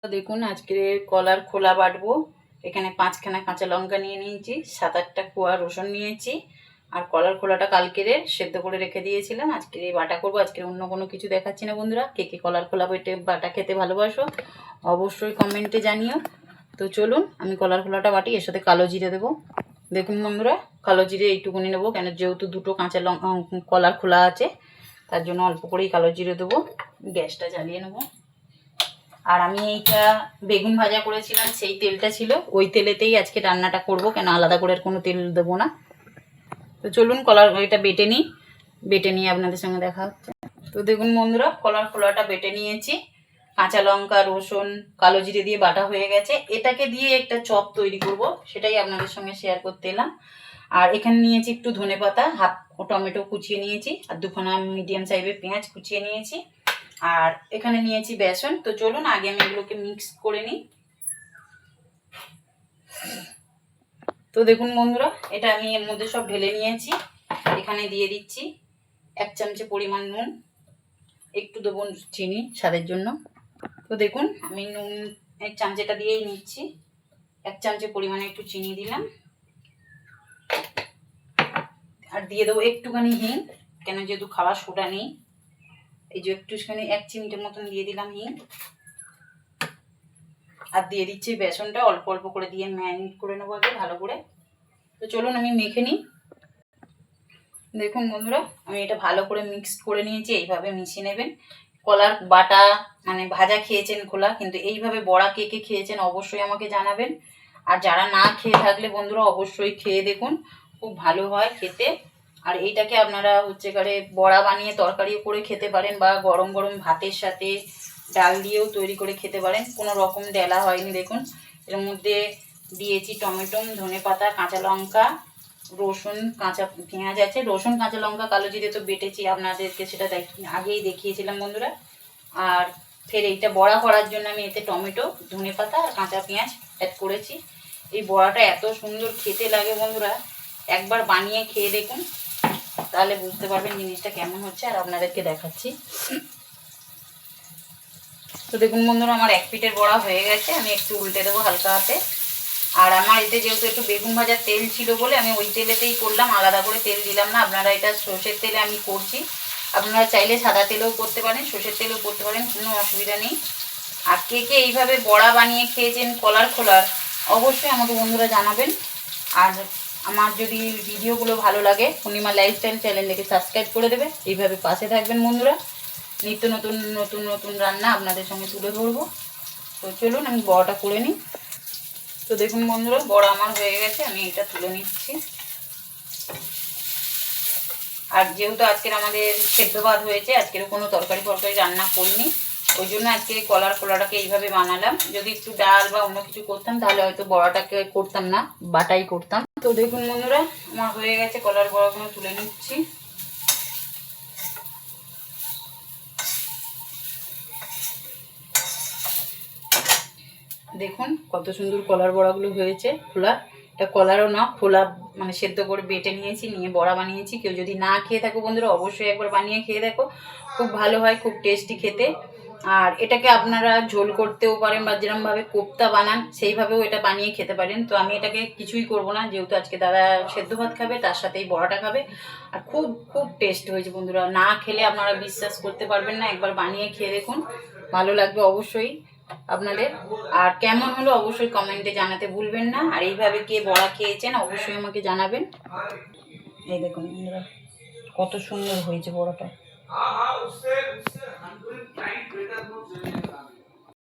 দেখুন আজকে কলার খোলা বাটবো। এখানে 5খানা কাঁচা লঙ্কা নিয়ে নিয়েছি, 7-8টা কোয়া রসুন নিয়েছি, আর কলার খোলাটা কালকের সেদ্ধ করে রেখে দিয়েছিলাম। আজকে বাটা করবো। আজকে অন্য কোনো কিছু দেখাচ্ছি না বন্ধুরা। কে কে কলার খোলা বাটা খেতে ভালোবাসো অবশ্যই কমেন্টে জানিও। তো চলুন আমি কলার খোলাটা বাটি, এর সাথে কালো জিরে দেবো। দেখুন বন্ধুরা, কালো জিরে এইটুকুনি নেবো, কেন যেহেতু দুটো কাঁচা লঙ্কা কলার খোলা আছে, তার জন্য অল্প করেই কালো জিরে দেবো। গ্যাসটা জ্বালিয়ে নেবো। আর আমি এইটা বেগুন ভাজা করেছিলাম, সেই তেলটা ছিল, ওই তেলেতেই আজকে রান্নাটা করব, কেন আলাদা করে কোনো তেল দেবো না। তো চলুন এটা বেটে নিই, বেটে নিয়ে আপনাদের সঙ্গে দেখা হচ্ছে। তো দেখুন বন্ধুরা, কলার খোলাটা বেটে নিয়েছি, কাঁচা লঙ্কা রসুন কালো জিরে দিয়ে বাটা হয়ে গেছে। এটাকে দিয়ে একটা চপ তৈরি করব, সেটাই আপনাদের সঙ্গে শেয়ার করতে এলাম। আর এখানে নিয়েছি একটু ধনেপাতা, হাফ টমেটো কুচিয়ে নিয়েছি, আর 2খানা মিডিয়াম সাইজের পেঁয়াজ কুচিয়ে নিয়েছি, আর এখানে নিয়েছি বেসন। তো চলুন আগে আমি এগুলোকে মিক্স করে নিই। তো দেখুন বন্ধুরা, এটা আমি এর মধ্যে সব ঢেলে নিয়েছি। এখানে দিয়ে দিচ্ছি 1 চামচে পরিমাণ নুন, একটু দেবো চিনি স্বাদের জন্য। তো দেখুন আমি নুন এক চামচেটা দিয়েই নিচ্ছি, 1 চামচে পরিমাণে একটু চিনি দিলাম, আর দিয়ে দেবো একটুখানি হিং, কেন যেহেতু খাওয়ার সোডা নেই। এই যে একটুখানি 1 চিমটের মতন দিয়ে দিলাম হিং, আর দিয়ে দিচ্ছি বেসনটা অল্প অল্প করে দিয়ে ম্যারিনেট করে নেবো আগে ভালো করে। তো চলুন আমি মেখে নিই। দেখুন বন্ধুরা, আমি এটা ভালো করে মিক্সড করে নিয়েছি। এইভাবে মিশিয়ে নেবেন। কলার বাটা মানে ভাজা খেয়েছেন খোলা, কিন্তু এইভাবে বড়া কে কে খেয়েছেন অবশ্যই আমাকে জানাবেন। আর যারা না খেয়ে থাকলে বন্ধুরা অবশ্যই খেয়ে দেখুন, খুব ভালো হয় খেতে। আর এইটাকে আপনারা বড়া বানিয়ে তরকারিও করে খেতে পারেন, বা গরম গরম ভাতের সাথে ডাল দিয়েও তৈরি করে খেতে পারেন, কোনো রকম ডেলা হয়নি। দেখুন এর মধ্যে দিয়েছি টমেটো, ধনেপাতা, কাঁচা লঙ্কা, রসুন, কাঁচা পেঁয়াজ আছে। রসুন কাঁচা লঙ্কা কালো জিরে তো বেটেছি, আপনাদেরকে সেটা আগেই দেখিয়েছিলাম বন্ধুরা। আর ফের এইটা বড়া করার জন্য আমি এতে টমেটো, ধনেপাতা আর কাঁচা পেঁয়াজ অ্যাড করেছি। এই বড়াটা এত সুন্দর খেতে লাগে বন্ধুরা, একবার বানিয়ে খেয়ে দেখুন, তাহলে বুঝতে পারবেন জিনিসটা কেমন হচ্ছে। আর আপনাদেরকে দেখাচ্ছি। তো দেখুন বন্ধুরা, আমার 1 পিঠের বড়া হয়ে গেছে। আমি একটু উল্টে দেবো হালকা হাতে। আর আমার এতে যেহেতু একটু বেগুন ভাজার তেল ছিল বলে আমি ওই তেলেতেই করলাম, আলাদা করে তেল দিলাম না। আপনারা এটা সর্ষের তেলে আমি করছি, আপনারা চাইলে সাদা তেলেও করতে পারেন, সর্ষের তেলেও করতে পারেন, কোনো অসুবিধা নেই। আর কে কে এইভাবে বড়া বানিয়ে খেয়েছেন কলার খোলার অবশ্যই আমাকে বন্ধুরা জানাবেন। আর আমার যদি ভিডিওগুলো ভালো লাগে, পূর্ণিমা লাইফস্টাইল চ্যানেলটাকে সাবস্ক্রাইব করে দেবে। এইভাবে পাশে থাকবেন বন্ধুরা, নিত্য নতুন নতুন নতুন রান্না আপনাদের সঙ্গে তুলে ধরবো। তো চলুন আমি বড়াটা করে নিই। তো দেখুন বন্ধুরা, বড়া আমার হয়ে গেছে, আমি এটা তুলে নিচ্ছি। আর যেহেতু আজকের আমাদের সেদ্ধ ভাত হয়েছে, আজকের কোনো তরকারি রান্না করিনি, ওই জন্য আজকে কলার খোলাটাকে এইভাবে বানালাম। যদি একটু ডাল বা অন্য কিছু করতাম তাহলে হয়তো বড়াটাকে করতাম না, বাটাই করতাম। তো দেখুন বন্ধুরা, আমার হয়ে গেছে, কলার বড়াগুলো তুলে নিচ্ছি। দেখুন কত সুন্দর কলার বড়াগুলো হয়েছে খোলা। এটা কলারও না, খোলা মানে সেদ্ধ করে বেটে নিয়েছি, নিয়ে বড়া বানিয়েছি। কেউ যদি না খেয়ে থাকো বন্ধুরা অবশ্যই একবার বানিয়ে খেয়ে দেখো, খুব ভালো হয়, খুব টেস্টি খেতে। আর এটাকে আপনারা ঝোল করতেও পারেন, বা যেরকমভাবে কোপ্তা বানান সেইভাবেও এটা বানিয়ে খেতে পারেন। তো আমি এটাকে কিছুই করব না, যেহেতু আজকে দাদা সেদ্ধ ভাত খাবে, তার সাথেই বড়াটা খাবে। আর খুব খুব টেস্ট হয়েছে বন্ধুরা, না খেলে আপনারা বিশ্বাস করতে পারবেন না। একবার বানিয়ে খেয়ে দেখুন, ভালো লাগবে অবশ্যই আপনাদের। আর কেমন হলো অবশ্যই কমেন্টে জানাতে ভুলবেন না। আর এইভাবে কে বড়া খেয়েছেন অবশ্যই আমাকে জানাবেন। এই দেখুন বন্ধুরা, কত সুন্দর হয়েছে বড়াটা।